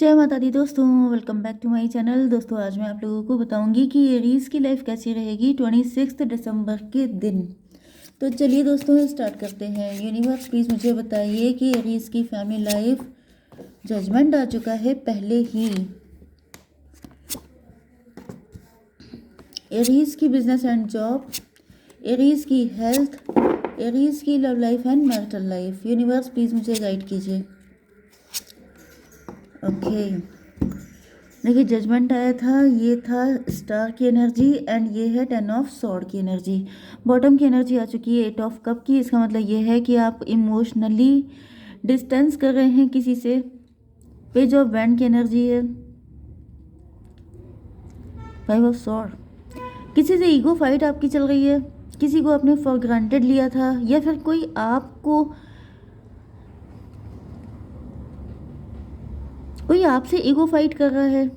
जय माता दी दोस्तों, welcome back to my channel. दोस्तों आज मैं आप लोगों को बताऊंगी कि एरीज की लाइफ कैसी रहेगी 26 दिसंबर के दिन। तो चलिए दोस्तों स्टार्ट करते हैं। यूनिवर्स प्लीज़ मुझे बताइए कि एरीज की फैमिली लाइफ, जजमेंट आ चुका है पहले ही। एरीज की बिजनेस एंड जॉब, एरीज की हेल्थ, एरीज की love life and marital life. Universe please मुझे गाइड कीजिए। ओके देखिए, जजमेंट आया था, ये था स्टार की एनर्जी एंड ये है 10 ऑफ सॉर्ड की एनर्जी। बॉटम की एनर्जी आ चुकी है 8 ऑफ कप की। इसका मतलब ये है कि आप इमोशनली डिस्टेंस कर रहे हैं किसी से। पेज ऑफ वैंड की एनर्जी है 5 ऑफ सॉर्ड। किसी से ईगो फाइट आपकी चल रही है, किसी को आपने फॉर ग्रांटेड लिया था, या फिर कोई आपसे ईगो फाइट कर रहा है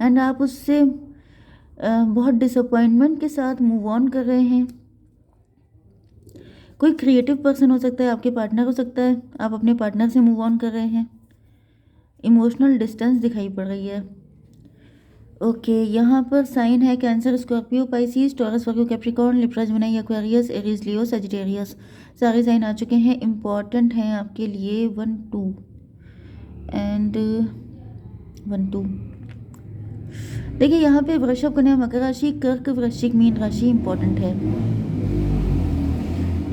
एंड आप उससे बहुत डिसअपॉइंटमेंट के साथ मूव ऑन कर रहे हैं। कोई क्रिएटिव पर्सन हो सकता है, आपके पार्टनर हो सकता है, आप अपने पार्टनर से मूव ऑन कर रहे हैं। इमोशनल डिस्टेंस दिखाई पड़ रही है। ओके यहाँ पर साइन है Cancer, Scorpio, Pisces, Taurus, Virgo, Capricorn, Libra, Gemini, Aquarius, Aries, Leo, Sagittarius. सारे साइन आ चुके हैं, इम्पॉर्टेंट हैं आपके लिए 1 2 एंड 1 2। देखिए यहाँ पे वृषभ, कन्या, मकर राशि, कर्क, वृश्चिक, मीन राशि इंपॉर्टेंट है।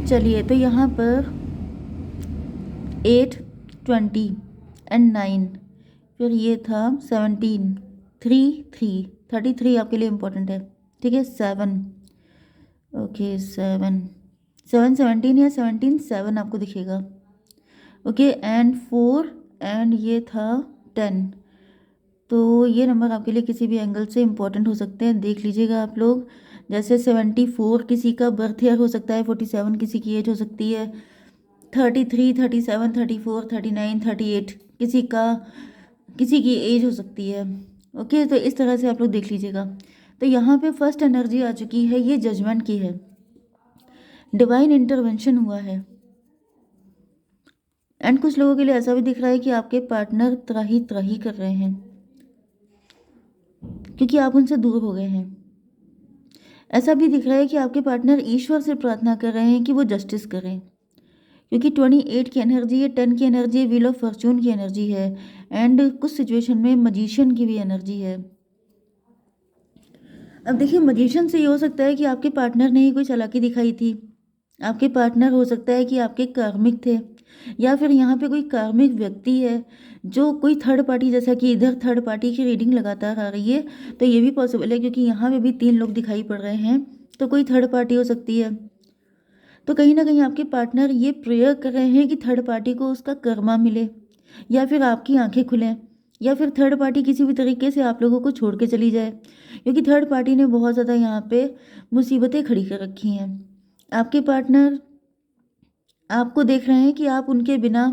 चलिए तो यहाँ पर 8 20 एंड 9, फिर ये था 17 3 3 33 आपके लिए इम्पोर्टेंट है। ठीक है 7, ओके 7 7 17 या 17 7 आपको दिखेगा। ओके एंड 4 एंड ये था 10। तो ये नंबर आपके लिए किसी भी एंगल से इम्पोर्टेंट हो सकते हैं, देख लीजिएगा आप लोग। जैसे 74 किसी का बर्थ ईयर हो सकता है, 47 किसी की एज हो सकती है, 33 37 34 39 38 किसी की एज हो सकती है। ओके तो इस तरह से आप लोग देख लीजिएगा। तो यहाँ पे फर्स्ट एनर्जी आ चुकी है, ये जजमेंट की है, डिवाइन इंटरवेंशन हुआ है। एंड कुछ लोगों के लिए ऐसा भी दिख रहा है कि आपके पार्टनर त्राही त्राही कर रहे हैं क्योंकि आप उनसे दूर हो गए हैं। ऐसा भी दिख रहा है कि आपके पार्टनर ईश्वर से प्रार्थना कर रहे हैं कि वो जस्टिस करें, क्योंकि 28 की एनर्जी है, 10 की एनर्जी है, व्हील ऑफ फॉर्चून की एनर्जी है एंड कुछ सिचुएशन में मजिशियन की भी एनर्जी है। अब देखिए मजिशियन से ये हो सकता है कि आपके पार्टनर ने ही कोई चालाकी दिखाई थी। आपके पार्टनर हो सकता है कि आपके कार्मिक थे, या फिर यहाँ पे कोई कार्मिक व्यक्ति है जो कोई थर्ड पार्टी, जैसा कि इधर थर्ड पार्टी की रीडिंग लगातार आ रही है, तो ये भी पॉसिबल है क्योंकि यहाँ पे भी 3 लोग दिखाई पड़ रहे हैं, तो कोई थर्ड पार्टी हो सकती है। तो कहीं ना कहीं आपके पार्टनर ये प्रेयर कर रहे हैं कि थर्ड पार्टी को उसका कर्मा मिले, या फिर आपकी आंखें खुलें, या फिर थर्ड पार्टी किसी भी तरीके से आप लोगों को छोड़ के चली जाए, क्योंकि थर्ड पार्टी ने बहुत ज़्यादा यहाँ पे मुसीबतें खड़ी कर रखी हैं। आपके पार्टनर आपको देख रहे हैं कि आप उनके बिना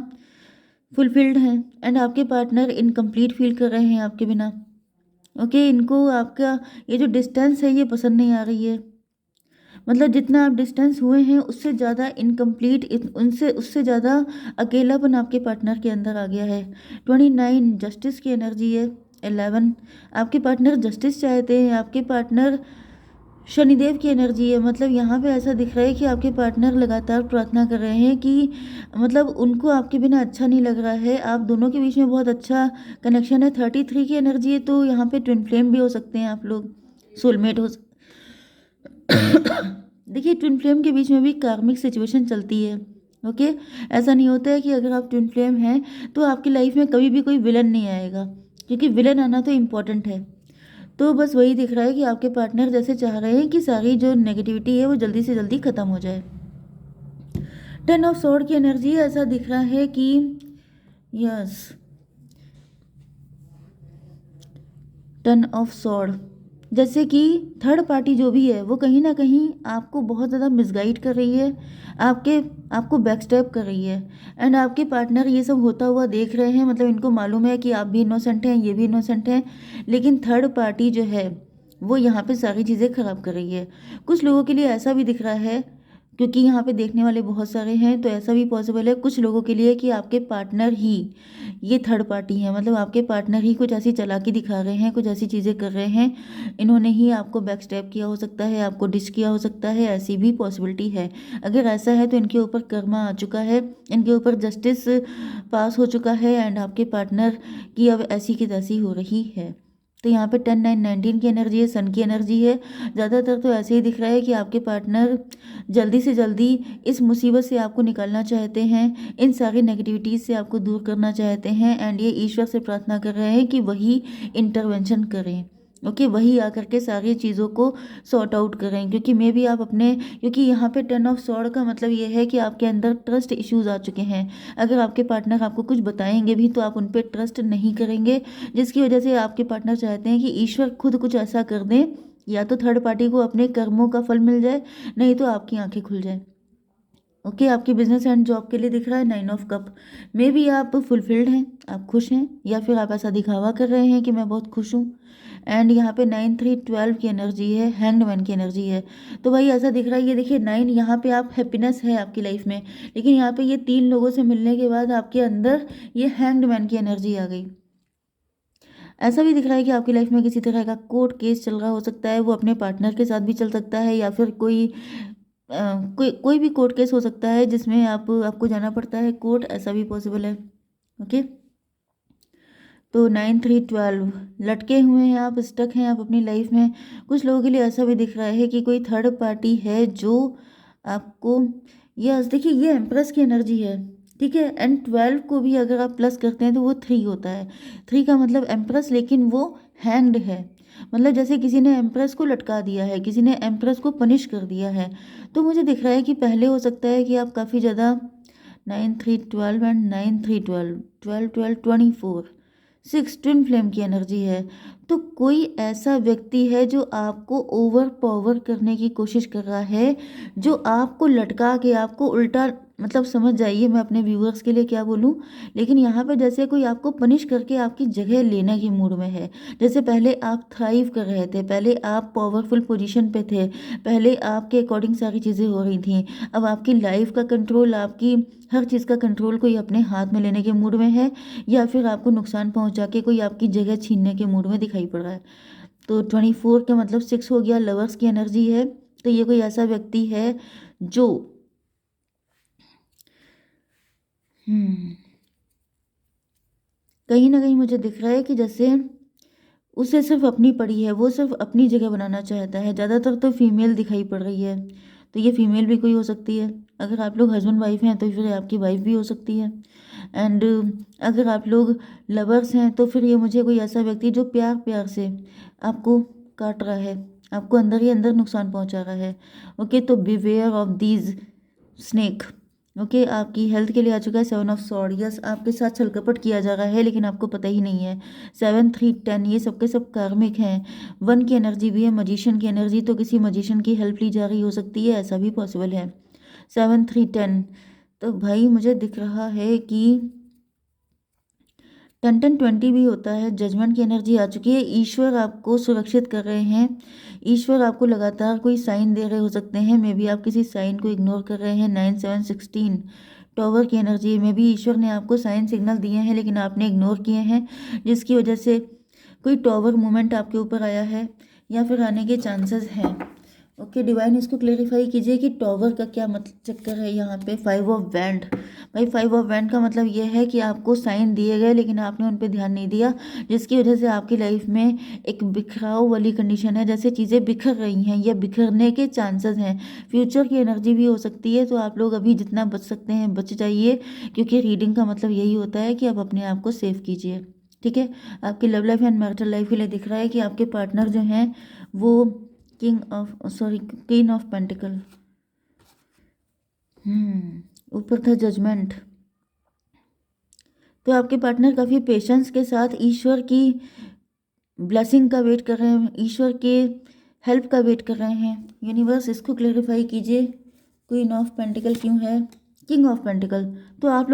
फुलफिल्ड हैं एंड आपके पार्टनर इनकम्प्लीट फील कर रहे हैं आपके बिना। ओके इनको आपका ये जो डिस्टेंस है ये पसंद नहीं आ रही है। मतलब जितना आप डिस्टेंस हुए हैं उससे ज़्यादा इनकम्प्लीट, उनसे उससे ज़्यादा अकेलापन आपके पार्टनर के अंदर आ गया है। 29 जस्टिस की एनर्जी है। 11 आपके पार्टनर जस्टिस चाहते हैं, आपके पार्टनर शनिदेव की एनर्जी है। मतलब यहाँ पे ऐसा दिख रहा है कि आपके पार्टनर लगातार प्रार्थना कर रहे हैं कि मतलब उनको आपके बिना अच्छा नहीं लग रहा है, आप दोनों के बीच में बहुत अच्छा कनेक्शन है। 33 की एनर्जी है, तो यहाँ पे ट्विन फ्लेम भी हो सकते हैं आप लोग, सोलमेट हो देखिए ट्विन फ्लेम के बीच में भी कार्मिक सिचुएशन चलती है। ओके ऐसा नहीं होता है कि अगर आप ट्विन फ्लेम हैं तो आपकी लाइफ में कभी भी कोई विलन नहीं आएगा, क्योंकि विलन आना तो इम्पॉर्टेंट है। तो बस वही दिख रहा है कि आपके पार्टनर जैसे चाह रहे हैं कि सारी जो नेगेटिविटी है वो जल्दी से जल्दी ख़त्म हो जाए। 10 ऑफ सॉर्ड की एनर्जी ऐसा दिख रहा है कि यस 10 ऑफ सॉर्ड, जैसे कि थर्ड पार्टी जो भी है वो कहीं ना कहीं आपको बहुत ज़्यादा मिसगाइड कर रही है, आपको बैकस्टेप कर रही है एंड आपके पार्टनर ये सब होता हुआ देख रहे हैं। मतलब इनको मालूम है कि आप भी इनोसेंट हैं, ये भी इनोसेंट हैं, लेकिन थर्ड पार्टी जो है वो यहाँ पे सारी चीज़ें ख़राब कर रही है। कुछ लोगों के लिए ऐसा भी दिख रहा है, क्योंकि यहाँ पे देखने वाले बहुत सारे हैं, तो ऐसा भी पॉसिबल है कुछ लोगों के लिए कि आपके पार्टनर ही ये थर्ड पार्टी है, मतलब आपके पार्टनर ही कुछ ऐसी चालाकी दिखा रहे हैं, कुछ ऐसी चीज़ें कर रहे हैं, इन्होंने ही आपको बैक स्टैप किया हो सकता है, आपको डिश किया हो सकता है, ऐसी भी पॉसिबिलिटी है। अगर ऐसा है तो इनके ऊपर कर्मा आ चुका है, इनके ऊपर जस्टिस पास हो चुका है, एंड आपके पार्टनर की अब ऐसी की तैसी हो रही है। तो यहाँ पे 10 9 19 की एनर्जी है, सन की एनर्जी है। ज़्यादातर तो ऐसे ही दिख रहा है कि आपके पार्टनर जल्दी से जल्दी इस मुसीबत से आपको निकालना चाहते हैं, इन सारी नेगेटिविटीज़ से आपको दूर करना चाहते हैं, एंड ये ईश्वर से प्रार्थना कर रहे हैं कि वही इंटरवेंशन करें। ओके, वही आकर के सारी चीज़ों को सॉर्ट आउट करें, क्योंकि मे भी आप अपने, क्योंकि यहाँ पे 10 ऑफ सॉर्ड का मतलब ये है कि आपके अंदर ट्रस्ट इश्यूज आ चुके हैं। अगर आपके पार्टनर आपको कुछ बताएंगे भी तो आप उन पर ट्रस्ट नहीं करेंगे, जिसकी वजह से आपके पार्टनर चाहते हैं कि ईश्वर खुद कुछ ऐसा कर दें, या तो थर्ड पार्टी को अपने कर्मों का फल मिल जाए, नहीं तो आपकी आंखें खुल जाए। ओके, आपकी बिजनेस एंड जॉब के लिए दिख रहा है 9 ऑफ कप। मे बी आप फुलफिल्ड हैं, आप खुश हैं, या फिर आप ऐसा दिखावा कर रहे हैं कि मैं बहुत खुश हूँ। एंड यहाँ पे 9 3 12 की एनर्जी है, हैंग्ड मैन की एनर्जी है। तो भाई ऐसा दिख रहा है, ये देखिए 9, यहाँ पे आप हैप्पीनेस है आपकी लाइफ में, लेकिन यहाँ पे ये 3 लोगों से मिलने के बाद आपके अंदर ये हैंग्ड मैन की एनर्जी आ गई। ऐसा भी दिख रहा है कि आपकी लाइफ में किसी तरह का कोर्ट केस चल रहा हो सकता है, वो अपने पार्टनर के साथ भी चल सकता है, या फिर कोई भी कोर्ट केस हो सकता है जिसमें आपको जाना पड़ता है कोर्ट, ऐसा भी पॉसिबल है। ओके, तो 9 3 12 लटके हुए हैं आप, स्टक हैं आप अपनी लाइफ में। कुछ लोगों के लिए ऐसा भी दिख रहा है कि कोई थर्ड पार्टी है जो आपको, यस देखिए ये एम्प्रेस की एनर्जी है, ठीक है। एंड 12 को भी अगर आप प्लस करते हैं तो वो 3 होता है। 3 का मतलब एम्प्रेस, लेकिन वो हैंग्ड है, मतलब जैसे किसी ने एम्प्रेस को लटका दिया है, किसी ने एम्प्रेस को पनिश कर दिया है। तो मुझे दिख रहा है कि पहले हो सकता है कि आप काफ़ी ज़्यादा 9 3 12 एंड 9 3 12 12 12 24 6 ट्विन फ्लेम की एनर्जी है। तो कोई ऐसा व्यक्ति है जो आपको ओवर पावर करने की कोशिश कर रहा है, जो आपको लटका के आपको उल्टा, मतलब समझ जाइए मैं अपने व्यूअर्स के लिए क्या बोलूं, लेकिन यहाँ पे जैसे कोई आपको पनिश करके आपकी जगह लेने के मूड में है। जैसे पहले आप थ्राइव कर रहे थे, पहले आप पावरफुल पोजीशन पे थे, पहले आपके अकॉर्डिंग सारी चीज़ें हो रही थी, अब आपकी लाइफ का कंट्रोल, आपकी हर चीज़ का कंट्रोल कोई अपने हाथ में लेने के मूड में है, या फिर आपको नुकसान पहुंचा के कोई आपकी जगह छीनने के मूड में दिखाई पड़ रहा है। तो 24 का मतलब 6 हो गया, लवर्स की एनर्जी है। तो ये कोई ऐसा व्यक्ति है जो कहीं ना कहीं मुझे दिख रहा है कि जैसे उसे सिर्फ अपनी पड़ी है, वो सिर्फ अपनी जगह बनाना चाहता है। ज़्यादातर तो फीमेल दिखाई पड़ रही है, तो ये फीमेल भी कोई हो सकती है। अगर आप लोग हस्बैंड वाइफ हैं तो फिर आपकी वाइफ भी हो सकती है। एंड अगर आप लोग लवर्स हैं तो फिर ये मुझे कोई ऐसा व्यक्ति जो प्यार प्यार से आपको काट रहा है, आपको अंदर ही अंदर नुकसान पहुंचा रहा है। ओके, तो beware of these snake. Okay, आपकी हेल्थ के लिए आ चुका है 7 ऑफ सॉर्ड। यस, आपके साथ छलकपट किया जा रहा है लेकिन आपको पता ही नहीं है। 7 3 10 ये सबके सब कार्मिक हैं। 1 की एनर्जी भी है, मजिशियन की एनर्जी, तो किसी मजिशियन की हेल्प ली जा रही हो सकती है, ऐसा भी पॉसिबल है। 7 3 10, तो भाई मुझे दिख रहा है कि 10 10 20 भी होता है। जजमेंट की एनर्जी आ चुकी है, ईश्वर आपको सुरक्षित कर रहे हैं, ईश्वर आपको लगातार कोई साइन दे रहे हो सकते हैं, मे बी आप किसी साइन को इग्नोर कर रहे हैं। 9 7 16 टॉवर की एनर्जी में भी ईश्वर ने आपको साइन सिग्नल दिए हैं लेकिन आपने इग्नोर किए हैं, जिसकी वजह से कोई टॉवर मूवमेंट आपके ऊपर आया है या फिर आने के चांसेस हैं। ओके, डिवाइन इसको क्लेरिफाई कीजिए कि टॉवर का क्या मतलब चक्कर है यहाँ पे। 5 ऑफ वैंड, भाई 5 ऑफ वैंड का मतलब ये है कि आपको साइन दिए गए लेकिन आपने उन पर ध्यान नहीं दिया, जिसकी वजह से आपकी लाइफ में एक बिखराव वाली कंडीशन है, जैसे चीज़ें बिखर रही हैं या बिखरने के चांसेस हैं। फ्यूचर की एनर्जी भी हो सकती है, तो आप लोग अभी जितना बच सकते हैं बच जाइए, क्योंकि रीडिंग का मतलब यही होता है कि आप अपने आप को सेव कीजिए। ठीक है, आपकी love life and marital life के लिए दिख रहा है कि आपके पार्टनर जो हैं वो क्वीन ऑफ पेंटिकल, ऊपर था जजमेंट। तो आपके पार्टनर काफ़ी पेशेंस के साथ ईश्वर की ब्लेसिंग का वेट कर रहे हैं, ईश्वर के हेल्प का वेट कर रहे हैं। यूनिवर्स इसको क्लेरिफाई कीजिए, क्वीन ऑफ पेंटिकल क्यों है, किंग ऑफ पेंटिकल। तो आप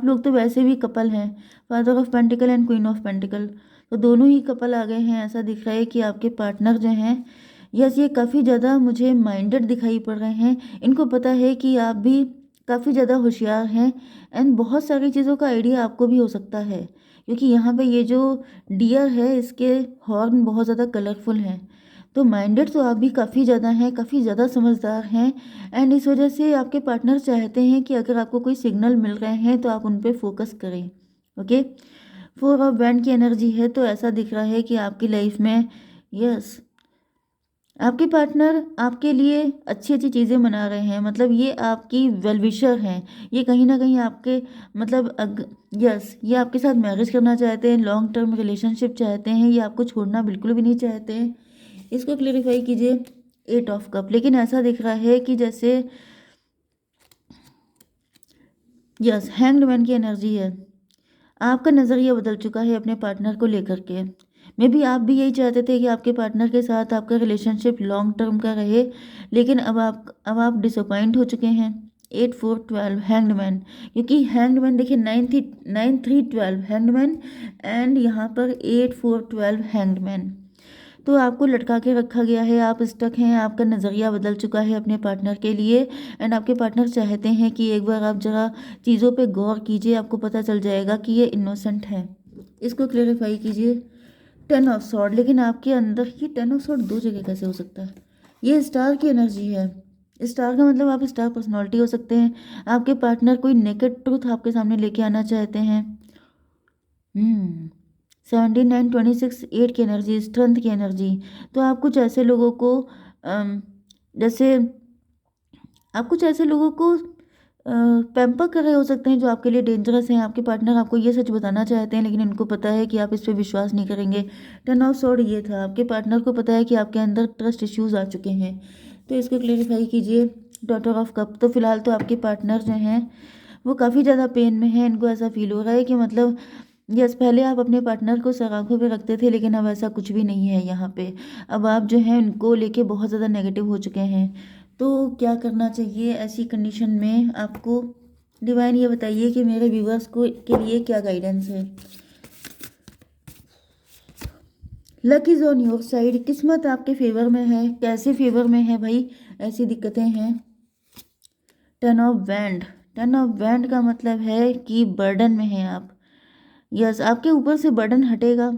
लोग तो वैसे भी कपल हैं, father of pentacle and queen of pentacle, तो दोनों ही कपल आ गए हैं। ऐसा दिख रहा है कि आपके पार्टनर जो हैं यस, ये काफ़ी ज़्यादा मुझे माइंडेड दिखाई पड़ रहे हैं। इनको पता है कि आप भी काफ़ी ज़्यादा होशियार हैं एंड बहुत सारी चीज़ों का आइडिया आपको भी हो सकता है, क्योंकि यहाँ पे ये जो डियर है इसके हॉर्न बहुत ज़्यादा कलरफुल हैं। तो माइंडेड तो आप भी काफ़ी ज़्यादा हैं, काफ़ी ज़्यादा समझदार हैं एंड इस वजह से आपके पार्टनर चाहते हैं कि अगर आपको कोई सिग्नल मिल रहे हैं तो आप उन पे फोकस करें। ओके, 4 ऑफ वैंड की एनर्जी है, तो ऐसा दिख रहा है कि आपकी लाइफ में यस आपके पार्टनर आपके लिए अच्छी-अच्छी चीज़ें मना रहे हैं, मतलब ये आपकी वेल विशर हैं। ये कहीं न कहीं आपके मतलब यस, ये आपके साथ मैरिज करना चाहते हैं, लॉन्ग टर्म रिलेशनशिप चाहते हैं, ये आपको छोड़ना बिल्कुल भी नहीं चाहते हैं। इसको क्लैरिफ़ाई कीजिए। 8 ऑफ कप, लेकिन ऐसा दिख रहा है कि जैसे यस, हैंग्ड मैन की एनर्जी है। आपका नज़रिया बदल चुका है अपने पार्टनर को लेकर के। मे बी आप भी यही चाहते थे कि आपके पार्टनर के साथ आपका रिलेशनशिप लॉन्ग टर्म का रहे, लेकिन अब आप डिसअपॉइंट हो चुके हैं। 8 4 12 हैंग्ड मैन, क्योंकि हैंग्ड मैन देखिए 9 3 12 हैंग्ड मैन एंड यहाँ पर 8 4 12 हैंग्ड मैन। तो आपको लटका के रखा गया है, आप स्टक हैं, आपका नज़रिया बदल चुका है अपने पार्टनर के लिए एंड आपके पार्टनर चाहते हैं कि एक बार आप ज़रा चीज़ों पे गौर कीजिए, आपको पता चल जाएगा कि ये इनोसेंट है। इसको क्लेरिफाई कीजिए। 10 ऑफ सॉर्ड, लेकिन आपके अंदर ये 10 ऑफ सॉर्ड दो जगह कैसे हो सकता है? ये स्टार की एनर्जी है। स्टार का मतलब आप स्टार पर्सनालिटी हो सकते हैं। आपके पार्टनर कोई नेकेड ट्रूथ आपके सामने लेके आना चाहते हैं। 79 26 8 की एनर्जी, स्ट्रेंथ की एनर्जी। तो आप कुछ ऐसे लोगों को जैसे आप कुछ ऐसे लोगों को पैम्पर कर रहे हो सकते हैं जो आपके लिए डेंजरस हैं। आपके पार्टनर आपको ये सच बताना चाहते हैं, लेकिन इनको पता है कि आप इस पर विश्वास नहीं करेंगे। 10 ऑफ सॉर्ड ये था, आपके पार्टनर को पता है कि आपके अंदर ट्रस्ट इश्यूज आ चुके हैं। तो इसको क्लेरिफाई कीजिए। डॉटर ऑफ कप, तो फिलहाल तो आपके पार्टनर जो हैं वो काफ़ी ज़्यादा पेन में हैं। इनको ऐसा फील हो रहा है कि मतलब यस, पहले आप अपने पार्टनर को सगाखों पे रखते थे, लेकिन अब ऐसा कुछ भी नहीं है यहाँ पे। अब आप जो है उनको लेके बहुत ज़्यादा नेगेटिव हो चुके हैं। तो क्या करना चाहिए ऐसी कंडीशन में आपको? डिवाइन ये बताइए कि मेरे व्यूवर्स को के लिए क्या गाइडेंस है। Luck is on your side, किस्मत आपके फेवर में है। कैसे फेवर में है भाई? ऐसी दिक्कतें हैं। 10 ऑफ वैंड, 10 ऑफ वैंड का मतलब है कि बर्डन में हैं आप। यस, आपके ऊपर से बर्डन हटेगा।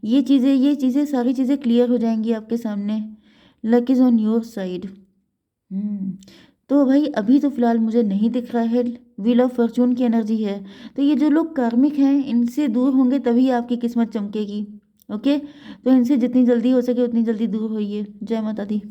ये चीज़ें सारी चीज़ें क्लियर हो जाएंगी आपके सामने। Luck is on your side. तो भाई अभी तो फिलहाल मुझे नहीं दिख रहा है। व्हील ऑफ फॉर्चून की एनर्जी है। तो ये जो लोग कार्मिक हैं इनसे दूर होंगे तभी आपकी किस्मत चमकेगी। ओके, तो इनसे जितनी जल्दी हो सके उतनी जल्दी दूर होइए। जय माता दी।